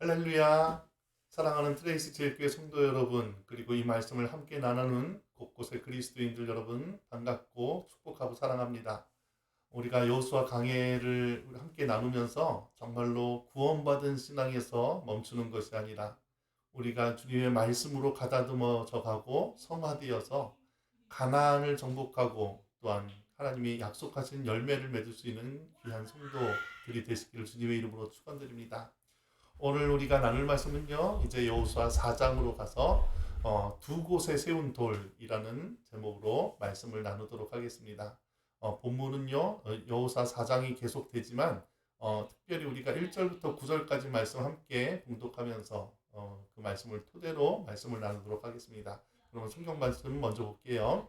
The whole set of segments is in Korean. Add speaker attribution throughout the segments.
Speaker 1: 할렐루야. 사랑하는 트레이스 제일교회 성도 여러분, 그리고 이 말씀을 함께 나누는 곳곳의 그리스도인들 여러분, 반갑고 축복하고 사랑합니다. 우리가 여호수아 강해를 함께 나누면서 정말로 구원받은 신앙에서 멈추는 것이 아니라 우리가 주님의 말씀으로 가다듬어져 가고 성화되어서 가나안을 정복하고 또한 하나님이 약속하신 열매를 맺을 수 있는 귀한 성도들이 되시기를 주님의 이름으로 축원드립니다. 오늘 우리가 나눌 말씀은요, 이제 여호수아 4장으로 가서 두 곳에 세운 돌이라는 제목으로 말씀을 나누도록 하겠습니다. 본문은요, 여호수아 4장이 계속되지만 특별히 우리가 1절부터 9절까지 말씀 함께 봉독하면서 그 말씀을 토대로 말씀을 나누도록 하겠습니다. 그러면 성경 말씀 먼저 볼게요.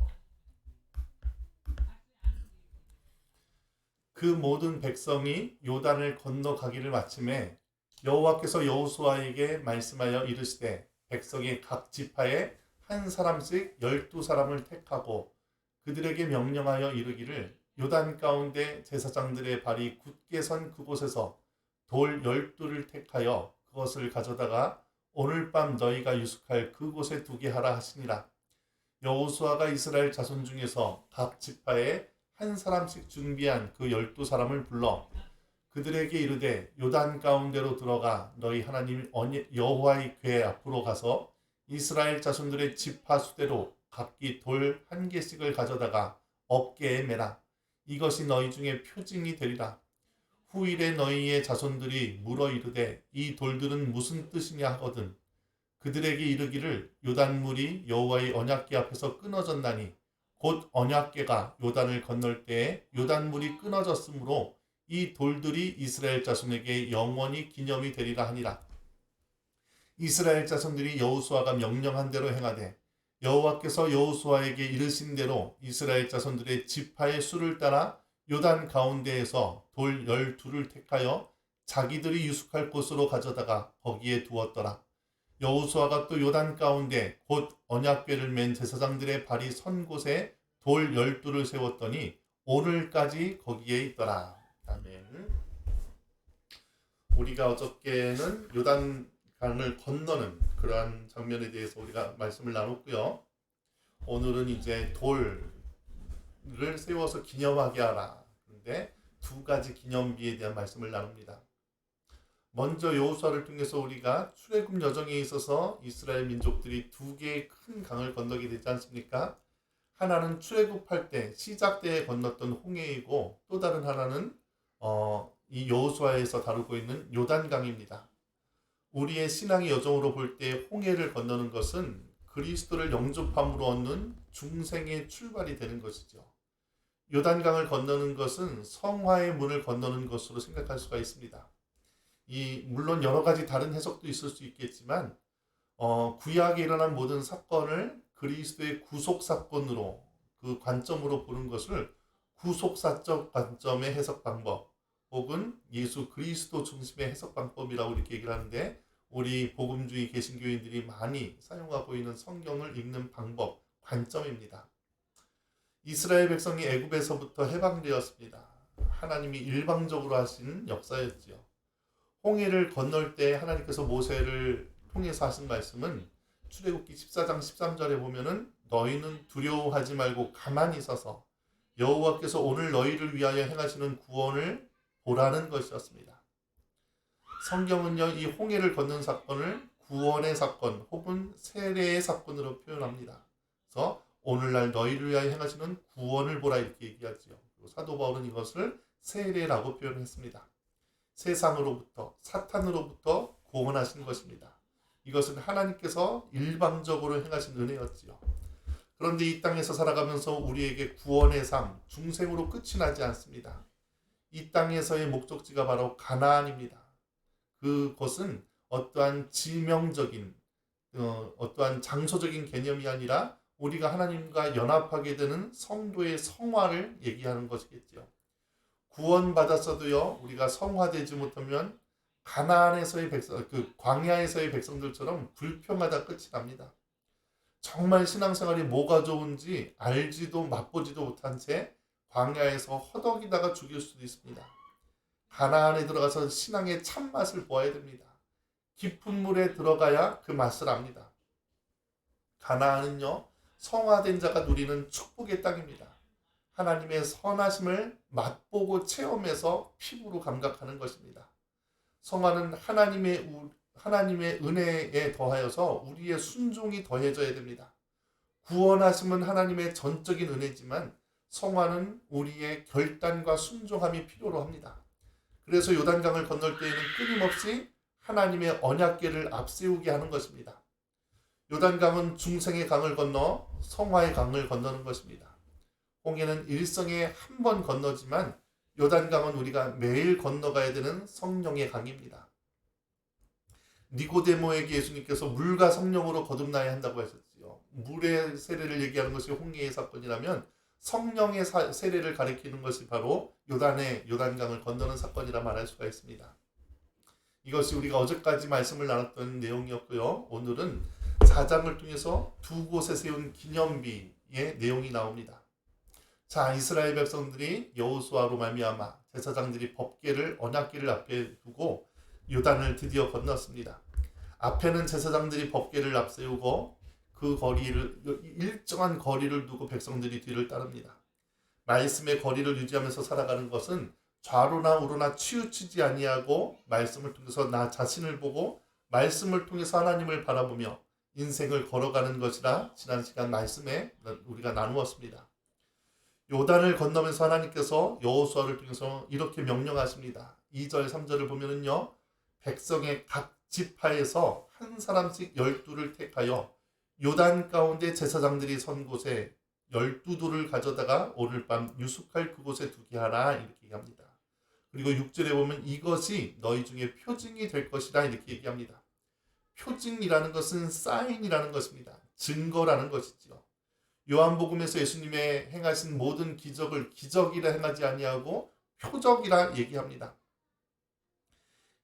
Speaker 1: 그 모든 백성이 요단을 건너가기를 마침에 여호와께서 여호수아에게 말씀하여 이르시되 백성의 각 지파에 한 사람씩 12사람을 택하고 그들에게 명령하여 이르기를 요단 가운데 제사장들의 발이 굳게 선 그곳에서 돌 12를 택하여 그것을 가져다가 오늘 밤 너희가 유숙할 그곳에 두게 하라 하시니라. 여호수아가 이스라엘 자손 중에서 각 지파에 한 사람씩 준비한 그 12사람을 불러 그들에게 이르되 요단 가운데로 들어가 너희 하나님 여호와의 궤 앞으로 가서 이스라엘 자손들의 지파 수대로 각기 돌 한 개씩을 가져다가 어깨에 매라. 이것이 너희 중에 표징이 되리라. 후일에 너희의 자손들이 물어 이르되 이 돌들은 무슨 뜻이냐 하거든 그들에게 이르기를 요단물이 여호와의 언약궤 앞에서 끊어졌나니 곧 언약궤가 요단을 건널 때에 요단물이 끊어졌으므로 이 돌들이 이스라엘 자손에게 영원히 기념이 되리라 하니라. 이스라엘 자손들이 여호수아가 명령한 대로 행하되 여호와께서 여호수아에게 이르신 대로 이스라엘 자손들의 지파의 수를 따라 요단 가운데에서 돌 12를 택하여 자기들이 유숙할 곳으로 가져다가 거기에 두었더라. 여호수아가 또 요단 가운데 곧 언약궤를 맨 제사장들의 발이 선 곳에 돌 12를 세웠더니 오늘까지 거기에 있더라. 아멘. 우리가 어저께는 요단강을 건너는 그러한 장면에 대해서 우리가 말씀을 나눴고요. 오늘은 이제 돌을 세워서 기념하게 하라. 그런데 두 가지 기념비에 대한 말씀을 나눕니다. 먼저 여호수아를 통해서 우리가 출애굽 여정에 있어서 이스라엘 민족들이 두 개의 큰 강을 건너게 되지 않습니까? 하나는 출애굽할 때 시작 때에 건넜던 홍해이고 또 다른 하나는 이 여호수아에서 다루고 있는 요단강입니다. 우리의 신앙의 여정으로 볼 때 홍해를 건너는 것은 그리스도를 영접함으로 얻는 중생의 출발이 되는 것이죠. 요단강을 건너는 것은 성화의 문을 건너는 것으로 생각할 수가 있습니다. 물론 여러 가지 다른 해석도 있을 수 있겠지만 구약에 일어난 모든 사건을 그리스도의 구속 사건으로 그 관점으로 보는 것을 구속사적 관점의 해석 방법 혹은 예수 그리스도 중심의 해석 방법이라고 이렇게 얘기를 하는데 우리 복음주의 개신교인들이 많이 사용하고 있는 성경을 읽는 방법, 관점입니다. 이스라엘 백성이 애굽에서부터 해방되었습니다. 하나님이 일방적으로 하신 역사였지요. 홍해를 건널 때 하나님께서 모세를 통해서 하신 말씀은 출애굽기 14장 13절에 보면은 너희는 두려워하지 말고 가만히 서서 여호와께서 오늘 너희를 위하여 행하시는 구원을 보라는 것이었습니다. 성경은요, 이 홍해를 건넌 사건을 구원의 사건 혹은 세례의 사건으로 표현합니다. 그래서 오늘날 너희를 위하여 행하시는 구원을 보라 이렇게 얘기하지요. 그리고 사도 바울은 이것을 세례라고 표현했습니다. 세상으로부터 사탄으로부터 구원하신 것입니다. 이것은 하나님께서 일방적으로 행하신 은혜였지요. 그런데 이 땅에서 살아가면서 우리에게 구원의 삶, 중생으로 끝이 나지 않습니다. 이 땅에서의 목적지가 바로 가나안입니다. 그것은 어떠한 지명적인, 어떠한 장소적인 개념이 아니라 우리가 하나님과 연합하게 되는 성도의 성화를 얘기하는 것이겠죠. 구원받았어도요, 우리가 성화되지 못하면 가나안에서의 백성, 광야에서의 백성들처럼 불평하다 끝이 납니다. 정말 신앙생활이 뭐가 좋은지 알지도 맛보지도 못한 채 광야에서 허덕이다가 죽일 수도 있습니다. 가나안에 들어가서 신앙의 참맛을 보아야 됩니다. 깊은 물에 들어가야 그 맛을 압니다. 가나안은요, 성화된 자가 누리는 축복의 땅입니다. 하나님의 선하심을 맛보고 체험해서 피부로 감각하는 것입니다. 성화는 하나님의 은혜에 더하여서 우리의 순종이 더해져야 됩니다. 구원하심은 하나님의 전적인 은혜지만 성화는 우리의 결단과 순종함이 필요로 합니다. 그래서 요단강을 건널 때에는 끊임없이 하나님의 언약궤를 앞세우게 하는 것입니다. 요단강은 중생의 강을 건너 성화의 강을 건너는 것입니다. 홍해는 일생에 한 번 건너지만 요단강은 우리가 매일 건너가야 되는 성령의 강입니다. 니고데모에게 예수님께서 물과 성령으로 거듭나야 한다고 하셨지요. 물의 세례를 얘기하는 것이 홍해의 사건이라면 성령의 세례를 가리키는 것이 바로 요단강을 건너는 사건이라 말할 수가 있습니다. 이것이 우리가 어제까지 말씀을 나눴던 내용이었고요. 오늘은 4장을 통해서 두 곳에 세운 기념비의 내용이 나옵니다. 자, 이스라엘 백성들이 여호수아로 말미암아 제사장들이 법궤를 언약궤를 앞에 두고 요단을 드디어 건넜습니다. 앞에는 제사장들이 법궤를 앞세우고 그 거리를 일정한 거리를 두고 백성들이 뒤를 따릅니다. 말씀의 거리를 유지하면서 살아가는 것은 좌로나 우로나 치우치지 아니하고 말씀을 통해서 나 자신을 보고 말씀을 통해서 하나님을 바라보며 인생을 걸어가는 것이라 지난 시간 말씀에 우리가 나누었습니다. 요단을 건너면서 하나님께서 여호수아를 통해서 이렇게 명령하십니다. 2절 3절을 보면은요, 백성의 각 지파에서 한 사람씩 12돌을 택하여 요단 가운데 제사장들이 선 곳에 12돌을 가져다가 오늘 밤 유숙할 그곳에 두게 하라, 이렇게 얘기합니다. 그리고 6절에 보면 이것이 너희 중에 표징이 될 것이라, 이렇게 얘기합니다. 표징이라는 것은 사인이라는 것입니다. 증거라는 것이지요. 요한복음에서 예수님의 행하신 모든 기적을 기적이라 행하지 아니하고 표적이라 얘기합니다.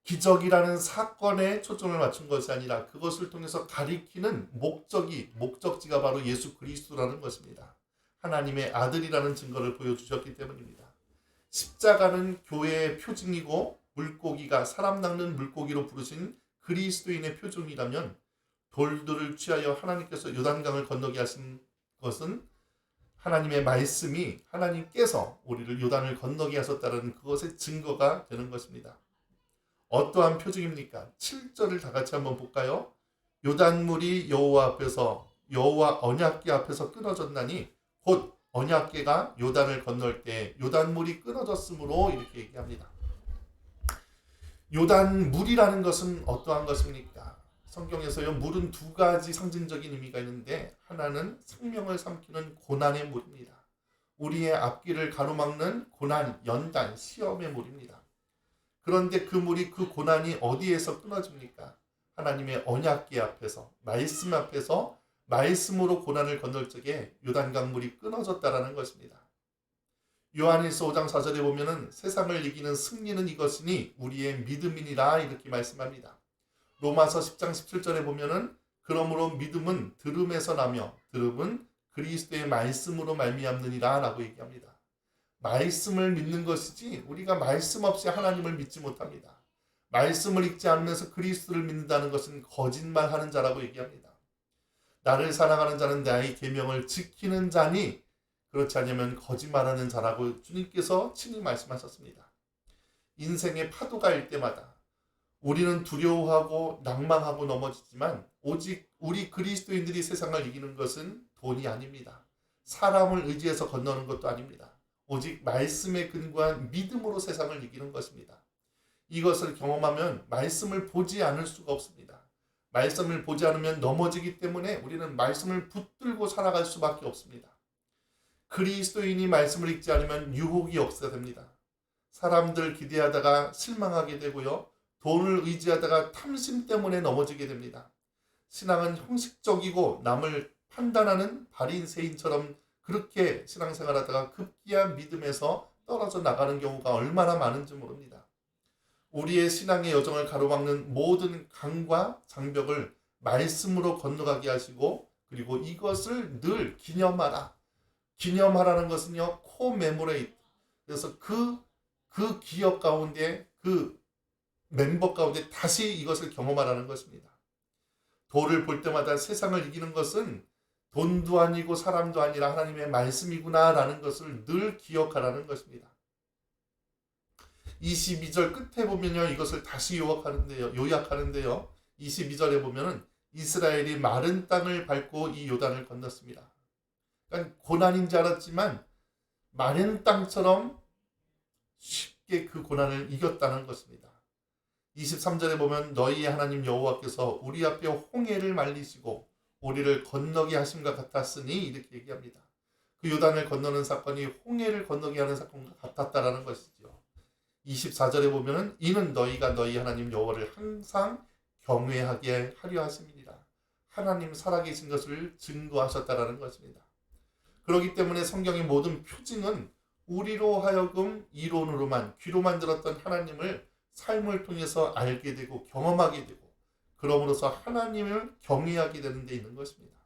Speaker 1: 기적이라는 사건에 초점을 맞춘 것이 아니라 그것을 통해서 가리키는 목적지가 바로 예수 그리스도라는 것입니다. 하나님의 아들이라는 증거를 보여주셨기 때문입니다. 십자가는 교회의 표징이고 물고기가 사람 낚는 물고기로 부르신 그리스도인의 표징이라면 돌들을 취하여 하나님께서 요단강을 건너게 하신 것은 하나님의 말씀이 하나님께서 우리를 요단을 건너게 하셨다는 그것의 증거가 되는 것입니다. 어떠한 표징입니까? 7절을 다 같이 한번 볼까요? 요단물이 여호와 언약궤 앞에서 끊어졌나니 곧 언약궤가 요단을 건널 때 요단물이 끊어졌으므로, 이렇게 얘기합니다. 요단물이라는 것은 어떠한 것입니까? 성경에서요, 물은 두 가지 상징적인 의미가 있는데 하나는 생명을 삼키는 고난의 물입니다. 우리의 앞길을 가로막는 고난, 연단, 시험의 물입니다. 그런데 그 물이, 그 고난이 어디에서 끊어집니까? 하나님의 언약궤 앞에서, 말씀 앞에서 말씀으로 고난을 건널 적에 요단강 물이 끊어졌다라는 것입니다. 요한일서 5장 4절에 보면은 세상을 이기는 승리는 이것이니 우리의 믿음이니라, 이렇게 말씀합니다. 로마서 10장 17절에 보면은 그러므로 믿음은 들음에서 나며 들음은 그리스도의 말씀으로 말미암느니라 라고 얘기합니다. 말씀을 믿는 것이지 우리가 말씀 없이 하나님을 믿지 못합니다. 말씀을 읽지 않으면서 그리스도를 믿는다는 것은 거짓말하는 자라고 얘기합니다. 나를 사랑하는 자는 나의 계명을 지키는 자니 그렇지 않으면 거짓말하는 자라고 주님께서 친히 말씀하셨습니다. 인생의 파도가 일 때마다 우리는 두려워하고 낭망하고 넘어지지만 오직 우리 그리스도인들이 세상을 이기는 것은 돈이 아닙니다. 사람을 의지해서 건너는 것도 아닙니다. 오직 말씀에 근거한 믿음으로 세상을 이기는 것입니다. 이것을 경험하면 말씀을 보지 않을 수가 없습니다. 말씀을 보지 않으면 넘어지기 때문에 우리는 말씀을 붙들고 살아갈 수밖에 없습니다. 그리스도인이 말씀을 읽지 않으면 유혹이 없어야 됩니다. 사람들 기대하다가 실망하게 되고요. 돈을 의지하다가 탐심 때문에 넘어지게 됩니다. 신앙은 형식적이고 남을 판단하는 바리새인처럼 그렇게 신앙생활하다가 급기야 믿음에서 떨어져 나가는 경우가 얼마나 많은지 모릅니다. 우리의 신앙의 여정을 가로막는 모든 강과 장벽을 말씀으로 건너가게 하시고 그리고 이것을 늘 기념하라. 기념하라는 것은요, 코메모레이트. 그래서 그 기억 가운데 그 멤버 가운데 다시 이것을 경험하라는 것입니다. 돌을 볼 때마다 세상을 이기는 것은 돈도 아니고 사람도 아니라 하나님의 말씀이구나라는 것을 늘 기억하라는 것입니다. 22절 끝에 보면요, 이것을 다시 요약하는데요. 22절에 보면은 이스라엘이 마른 땅을 밟고 이 요단을 건넜습니다. 그러니까 고난인 줄 알았지만 마른 땅처럼 쉽게 그 고난을 이겼다는 것입니다. 23절에 보면 너희의 하나님 여호와께서 우리 앞에 홍해를 말리시고 우리를 건너게 하심과 같았으니 이렇게 얘기합니다. 그 요단을 건너는 사건이 홍해를 건너게 하는 사건과 같았다라는 것이죠. 24절에 보면은 이는 너희가 너희 하나님 여호와를 항상 경외하게 하려 하심이니라. 하나님 살아계신 것을 증거하셨다라는 것입니다. 그렇기 때문에 성경의 모든 표징은 우리로 하여금 이론으로만 귀로만 들었던 하나님을 삶을 통해서 알게 되고 경험하게 되고 그러므로서 하나님을 경외하게 되는 데 있는 것입니다.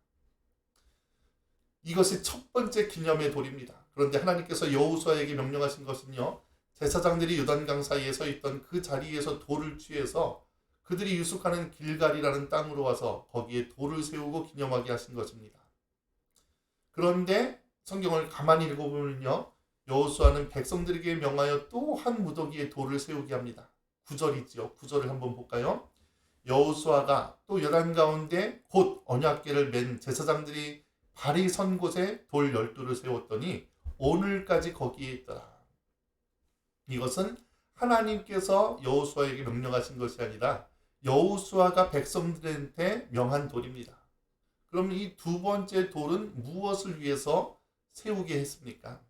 Speaker 1: 이것이 첫 번째 기념의 돌입니다. 그런데 하나님께서 여호수아에게 명령하신 것은요, 제사장들이 요단강 사이에 서 있던 그 자리에서 돌을 취해서 그들이 유숙하는 길갈이라는 땅으로 와서 거기에 돌을 세우고 기념하게 하신 것입니다. 그런데 성경을 가만히 읽어보면요, 여호수아는 백성들에게 명하여 또 한 무더기에 돌을 세우게 합니다. 9절이지요. 9절을 한번 볼까요? 여호수아가 또 요단 가운데 곧 언약궤를 맨 제사장들이 발이 선 곳에 돌 12를 세웠더니 오늘까지 거기에 있더라. 이것은 하나님께서 여호수아에게 명령하신 것이 아니라 여호수아가 백성들한테 명한 돌입니다. 그럼 이 두 번째 돌은 무엇을 위해서 세우게 했습니까?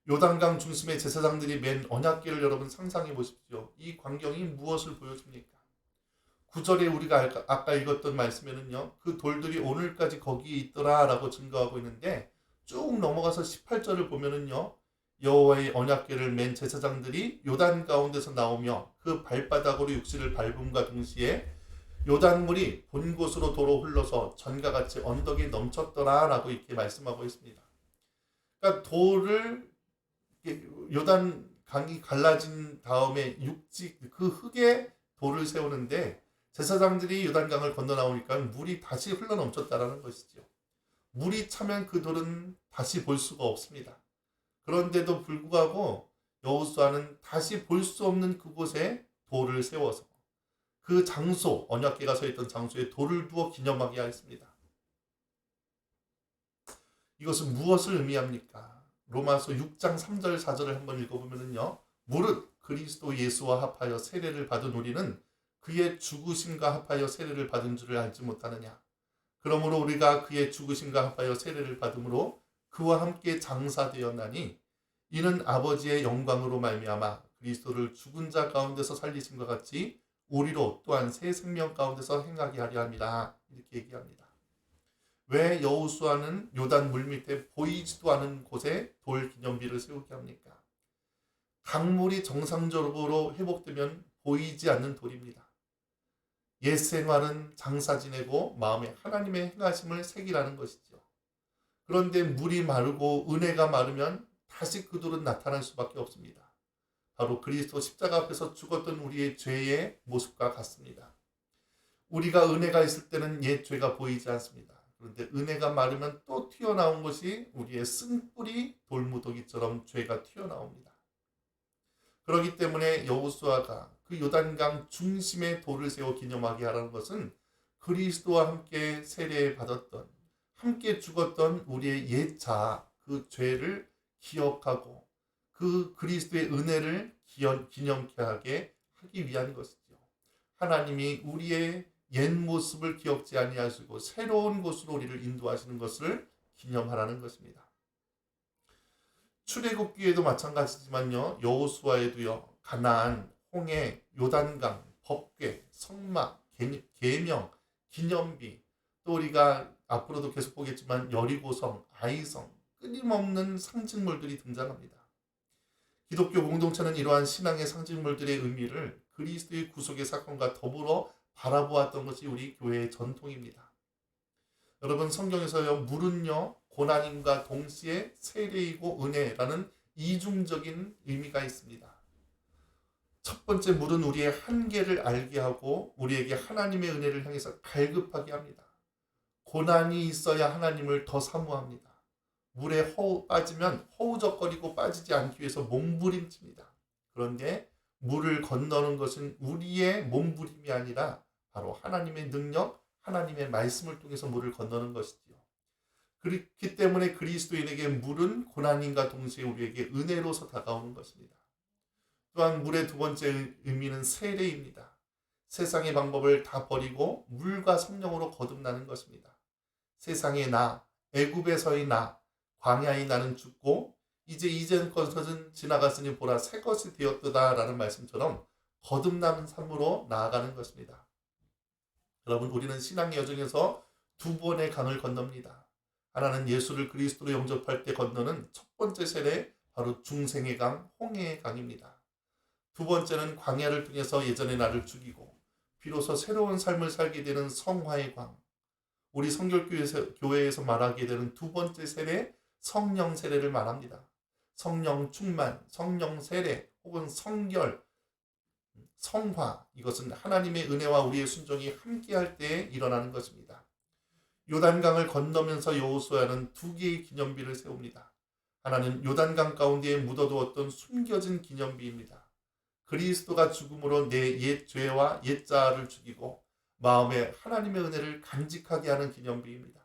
Speaker 1: 요단강 중심의 제사장들이 맨 언약궤를 여러분 상상해 보십시오. 이 광경이 무엇을 보여줍니까? 9절에 우리가 아까 읽었던 말씀에는요, 그 돌들이 오늘까지 거기에 있더라 라고 증거하고 있는데 쭉 넘어가서 18절을 보면은요, 여호와의 언약궤를 맨 제사장들이 요단 가운데서 나오며 그 발바닥으로 육실을 밟음과 동시에 요단물이 본 곳으로 도로 흘러서 전과 같이 언덕이 넘쳤더라 라고 이렇게 말씀하고 있습니다. 그러니까 돌을 요단 강이 갈라진 다음에 육지 그 흙에 돌을 세우는데 제사장들이 요단강을 건너 나오니까 물이 다시 흘러 넘쳤다라는 것이죠. 물이 차면 그 돌은 다시 볼 수가 없습니다. 그런데도 불구하고 여호수아는 다시 볼 수 없는 그곳에 돌을 세워서 그 장소, 언약궤가 서 있던 장소에 돌을 두어 기념하게 하였습니다. 이것은 무엇을 의미합니까? 로마서 6장 3절 4절을 한번 읽어보면요, 무릇 그리스도 예수와 합하여 세례를 받은 우리는 그의 죽으심과 합하여 세례를 받은 줄을 알지 못하느냐. 그러므로 우리가 그의 죽으심과 합하여 세례를 받음으로 그와 함께 장사되었나니 이는 아버지의 영광으로 말미암아 그리스도를 죽은 자 가운데서 살리심과 같이 우리로 또한 새 생명 가운데서 행하게 하려 함이라. 이렇게 얘기합니다. 왜 여호수아는 요단 물밑에 보이지도 않은 곳에 돌 기념비를 세우게 합니까? 강물이 정상적으로 회복되면 보이지 않는 돌입니다. 옛 생활은 장사 지내고 마음에 하나님의 행하심을 새기라는 것이죠. 그런데 물이 마르고 은혜가 마르면 다시 그 돌은 나타날 수밖에 없습니다. 바로 그리스도 십자가 앞에서 죽었던 우리의 죄의 모습과 같습니다. 우리가 은혜가 있을 때는 옛 죄가 보이지 않습니다. 그런데 은혜가 마르면 또 튀어나온 것이 우리의 쓴뿌리 돌무더기처럼 죄가 튀어나옵니다. 그렇기 때문에 여호수아가 그 요단강 중심에 돌을 세워 기념하게 하라는 것은 그리스도와 함께 세례받았던, 함께 죽었던 우리의 옛 자아, 그 죄를 기억하고 그 그리스도의 은혜를 기념케 하게 하기 위한 것이죠. 하나님이 우리의 옛 모습을 기억지 아니하시고 새로운 곳으로 우리를 인도하시는 것을 기념하라는 것입니다. 출애굽기에도 마찬가지지만요, 여호수아에도요, 가나안, 홍해, 요단강, 법궤, 성막, 계명, 기념비, 또 우리가 앞으로도 계속 보겠지만 여리고성, 아이성, 끊임없는 상징물들이 등장합니다. 기독교 공동체는 이러한 신앙의 상징물들의 의미를 그리스도의 구속의 사건과 더불어 바라보았던 것이 우리 교회의 전통입니다. 여러분, 성경에서요, 물은요, 고난임과 동시에 세례이고 은혜라는 이중적인 의미가 있습니다. 첫 번째 물은 우리의 한계를 알게 하고 우리에게 하나님의 은혜를 향해서 갈급하게 합니다. 고난이 있어야 하나님을 더 사모합니다. 물에 빠지면 허우적거리고 빠지지 않기 위해서 몸부림칩니다. 그런데 물을 건너는 것은 우리의 몸부림이 아니라 바로 하나님의 능력, 하나님의 말씀을 통해서 물을 건너는 것이지요. 그렇기 때문에 그리스도인에게 물은 고난인과 동시에 우리에게 은혜로서 다가오는 것입니다. 또한 물의 두 번째 의미는 세례입니다. 세상의 방법을 다 버리고 물과 성령으로 거듭나는 것입니다. 세상의 나, 애굽에서의 나, 광야의 나는 죽고 이제 이전 것은 지나갔으니 보라 새 것이 되었도다라는 말씀처럼 거듭나는 삶으로 나아가는 것입니다. 여러분, 우리는 신앙의 여정에서 두 번의 강을 건넙니다. 하나는 예수를 그리스도로 영접할 때 건너는 첫 번째 세례, 바로 중생의 강, 홍해의 강입니다. 두 번째는 광야를 통해서 예전의 나를 죽이고 비로소 새로운 삶을 살게 되는 성화의 광. 우리 성결교회에서 말하게 되는 두 번째 세례, 성령 세례를 말합니다. 성령 충만, 성령 세례 혹은 성결, 성화, 이것은 하나님의 은혜와 우리의 순종이 함께할 때에 일어나는 것입니다. 요단강을 건너면서 여호수아는 두 개의 기념비를 세웁니다. 하나는 요단강 가운데에 묻어두었던 숨겨진 기념비입니다. 그리스도가 죽음으로 내 옛 죄와 옛 자아를 죽이고 마음에 하나님의 은혜를 간직하게 하는 기념비입니다.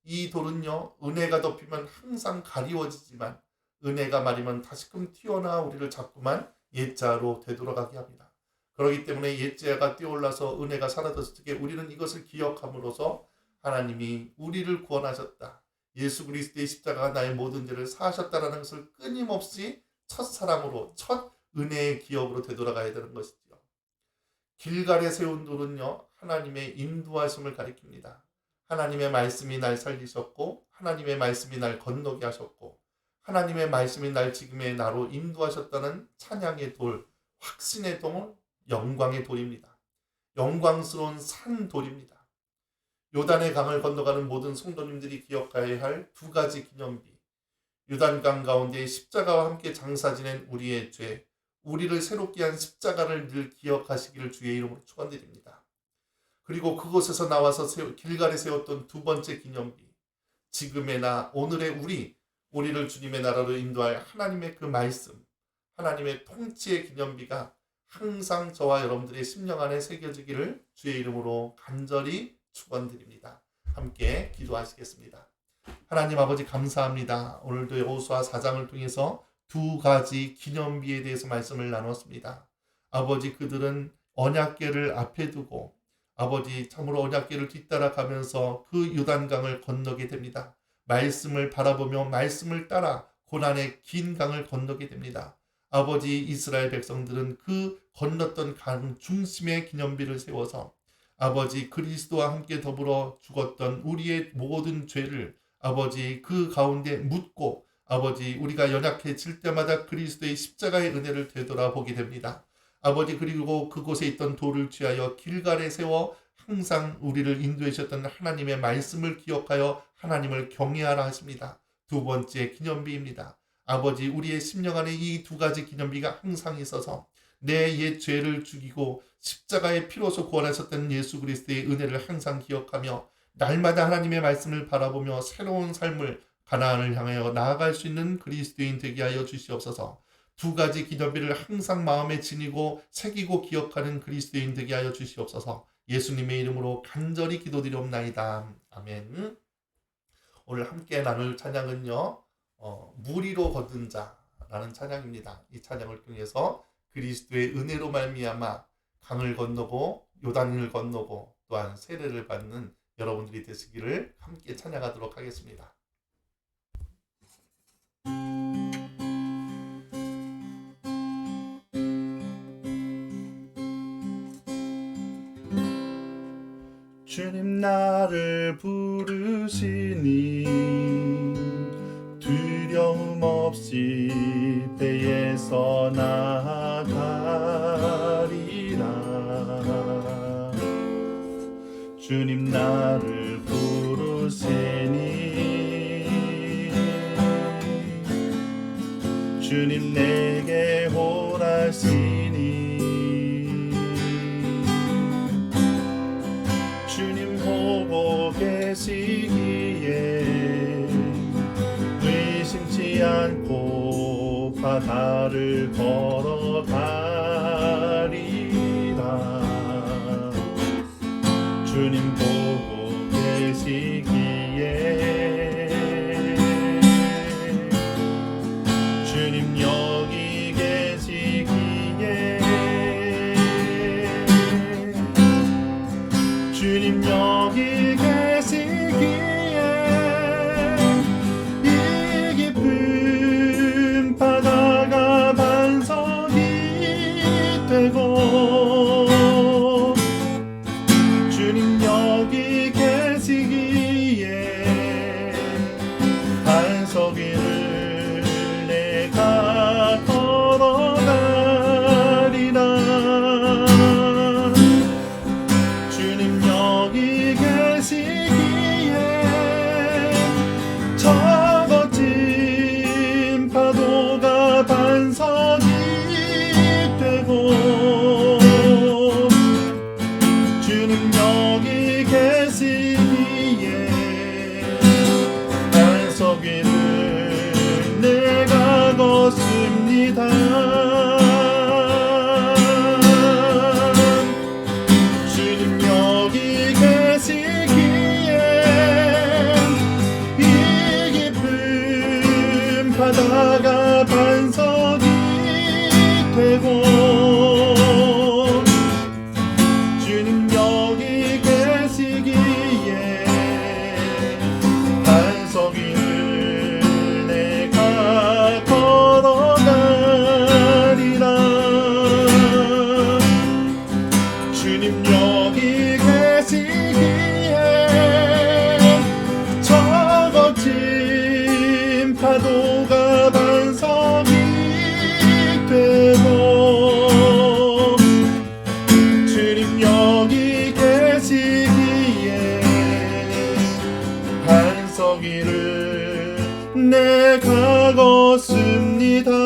Speaker 1: 이 돌은요, 은혜가 덮이면 항상 가리워지지만 은혜가 마르면 다시금 튀어나와 우리를 자꾸만 옛 자아로 되돌아가게 합니다. 그렇기 때문에 옛 자아가 뛰어올라서 은혜가 사라졌을 때 우리는 이것을 기억함으로써 하나님이 우리를 구원하셨다, 예수 그리스도의 십자가가 나의 모든 죄를 사하셨다라는 것을 끊임없이 첫사랑으로, 첫 은혜의 기억으로 되돌아가야 되는 것이지요. 길갈에 세운 돌은요, 하나님의 인도하심을 가리킵니다. 하나님의 말씀이 날 살리셨고 하나님의 말씀이 날 건너게 하셨고 하나님의 말씀이 날 지금의 나로 인도하셨다는 찬양의 돌, 확신의 돌, 영광의 돌입니다. 영광스러운 산 돌입니다. 요단의 강을 건너가는 모든 성도님들이 기억해야 할 두 가지 기념비. 요단강 가운데 십자가와 함께 장사 지낸 우리의 죄, 우리를 새롭게 한 십자가를 늘 기억하시기를 주의 이름으로 축원드립니다. 그리고 그곳에서 나와서 길갈에 세웠던 두 번째 기념비, 지금의 나, 오늘의 우리를 주님의 나라로 인도할 하나님의 그 말씀, 하나님의 통치의 기념비가 항상 저와 여러분들의 심령 안에 새겨지기를 주의 이름으로 간절히 축원드립니다. 함께 기도하시겠습니다. 하나님 아버지, 감사합니다. 오늘도 여호수아 4장을 통해서 두 가지 기념비에 대해서 말씀을 나눴습니다. 아버지, 그들은 언약궤를 앞에 두고 아버지, 참으로 언약궤를 뒤따라가면서 그 요단강을 건너게 됩니다. 말씀을 바라보며 말씀을 따라 고난의 긴 강을 건너게 됩니다. 아버지, 이스라엘 백성들은 그 건넜던 강 중심에 기념비를 세워서 아버지, 그리스도와 함께 더불어 죽었던 우리의 모든 죄를 아버지 그 가운데 묻고 아버지, 우리가 연약해질 때마다 그리스도의 십자가의 은혜를 되돌아보게 됩니다. 아버지, 그리고 그곳에 있던 돌을 취하여 길갈에 세워 항상 우리를 인도해 주셨던 하나님의 말씀을 기억하여 하나님을 경외하라 하십니다. 두 번째 기념비입니다. 아버지, 우리의 심령 안에 이 두 가지 기념비가 항상 있어서 내 옛 죄를 죽이고 십자가의 피로서 구원하셨던 예수 그리스도의 은혜를 항상 기억하며 날마다 하나님의 말씀을 바라보며 새로운 삶을, 가나안을 향하여 나아갈 수 있는 그리스도인 되게 하여 주시옵소서. 두 가지 기념비를 항상 마음에 지니고 새기고 기억하는 그리스도인 되게 하여 주시옵소서. 예수님의 이름으로 간절히 기도드리옵나이다. 아멘. 오늘 함께 나눌 찬양은요, 무리로 거둔 자라는 찬양입니다. 이 찬양을 통해서 그리스도의 은혜로 말미암아 강을 건너고 요단을 건너고 또한 세례를 받는 여러분들이 되시기를 함께 찬양하도록 하겠습니다. 주님 나를 부르시니 두려움 없이 배에서 나아가리라. 주님 나를 부르시니 주님 내게 오라시니 걷지 않고 바다를 걸어가리라. 주님 보고 계시기에 주님 여기 계시기에 주님 여기 계시기에 이 깊은 바다가 반석이 되고 주님 여기 계시기에 반석 위를 내가 걸어가리라. 주님 여기 계시기에 저 거친 파도가 반석이 되고 주님 여기 계시기에 반석 위를 내가 걷습니다. 주님 여기 계시기에 이 깊은 바다가 반석이 되고 주님 여기 계시기에 반석 위를 내가 걸어가리라. 주님 여기 계시기에 저 거친 파도가 반석이 되고 주님 여기 계시기에 반석 위를 내가 걷습니다.